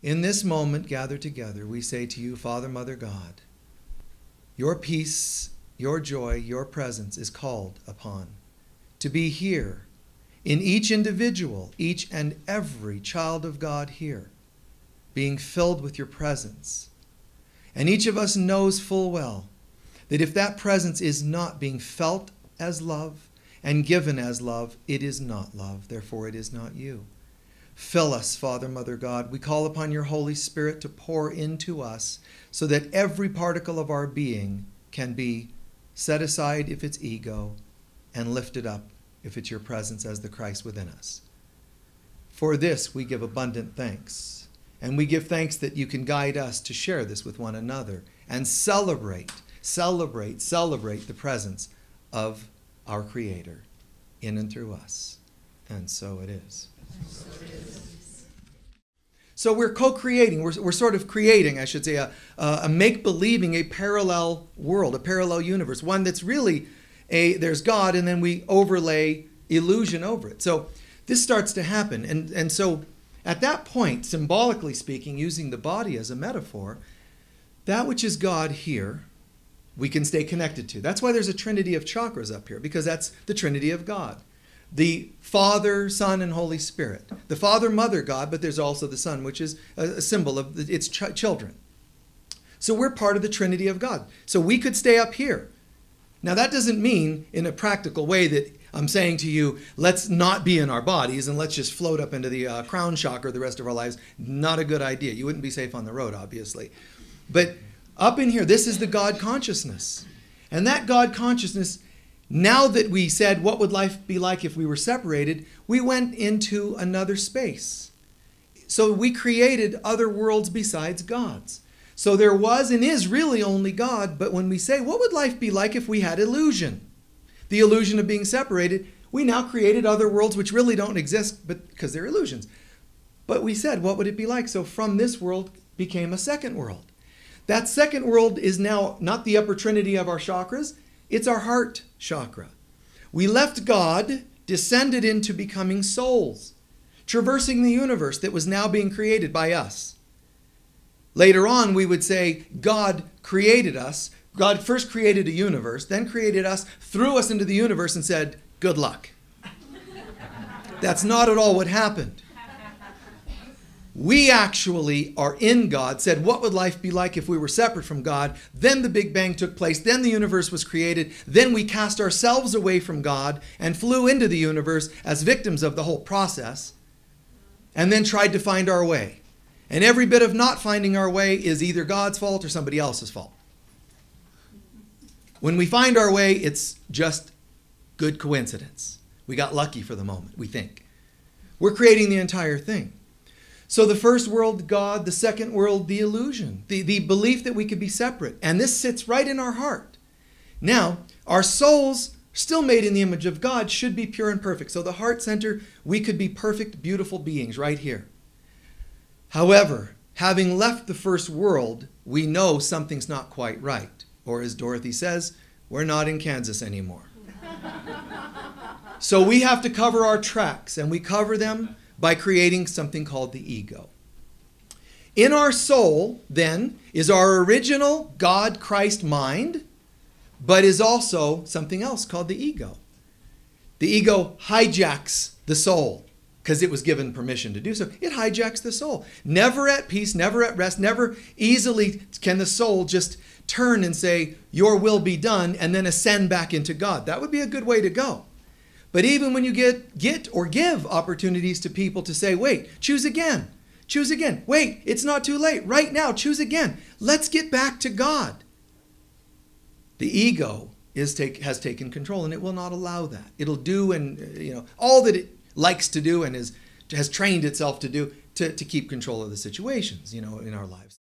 In this moment, gathered together, we say to you, Father, Mother, God, your peace, your joy, your presence is called upon to be here in each individual, each and every child of God here, being filled with your presence. And each of us knows full well that if that presence is not being felt as love and given as love, it is not love. Therefore, it is not you. Fill us, Father, Mother, God. We call upon your Holy Spirit to pour into us so that every particle of our being can be set aside if it's ego and lifted up if it's your presence as the Christ within us. For this we give abundant thanks. And we give thanks that you can guide us to share this with one another and celebrate the presence of our Creator in and through us. And so it is. So we're co-creating, we're sort of creating, I should say, a make-believing, a parallel world, a parallel universe, one that's really there's God, and then we overlay illusion over it. So this starts to happen. And so at that point, symbolically speaking, using the body as a metaphor, that which is God here, we can stay connected to. That's why there's a trinity of chakras up here, because that's the trinity of God. The Father, Son, and Holy Spirit. The Father, Mother, God, but there's also the Son, which is a symbol of its children. So we're part of the Trinity of God. So we could stay up here. Now that doesn't mean in a practical way that I'm saying to you, let's not be in our bodies and let's just float up into the crown chakra the rest of our lives. Not a good idea. You wouldn't be safe on the road, obviously. But up in here, this is the God consciousness. And that God consciousness, now that we said, what would life be like if we were separated, we went into another space. So we created other worlds besides God's. So there was and is really only God, but when we say, what would life be like if we had illusion? The illusion of being separated, we now created other worlds which really don't exist but because they're illusions. But we said, what would it be like? So from this world became a second world. That second world is now not the upper trinity of our chakras, it's our heart chakra. We left God, descended into becoming souls, traversing the universe that was now being created by us. Later on, we would say God created us. God first created a universe, then created us, threw us into the universe and said, good luck. That's not at all what happened. We actually are in God, said, what would life be like if we were separate from God? Then the Big Bang took place. Then the universe was created. Then we cast ourselves away from God and flew into the universe as victims of the whole process and then tried to find our way. And every bit of not finding our way is either God's fault or somebody else's fault. When we find our way, it's just good coincidence. We got lucky for the moment, we think. We're creating the entire thing. So the first world, God, the second world, the illusion, the belief that we could be separate. And this sits right in our heart. Now, our souls, still made in the image of God, should be pure and perfect. So the heart center, we could be perfect, beautiful beings right here. However, having left the first world, we know something's not quite right. Or as Dorothy says, we're not in Kansas anymore. So we have to cover our tracks, and we cover them by creating something called the ego. In our soul, then, is our original God, Christ mind, but is also something else called the ego. The ego hijacks the soul because it was given permission to do so. It hijacks the soul. Never at peace, never at rest, never easily can the soul just turn and say, your will be done, and then ascend back into God. That would be a good way to go. But even when you get or give opportunities to people to say, wait, choose again. Choose again. Wait, it's not too late. Right now, choose again. Let's get back to God. The ego has taken control, and it will not allow that. It'll do all that it likes to do and has trained itself to do to keep control of the situations, in our lives.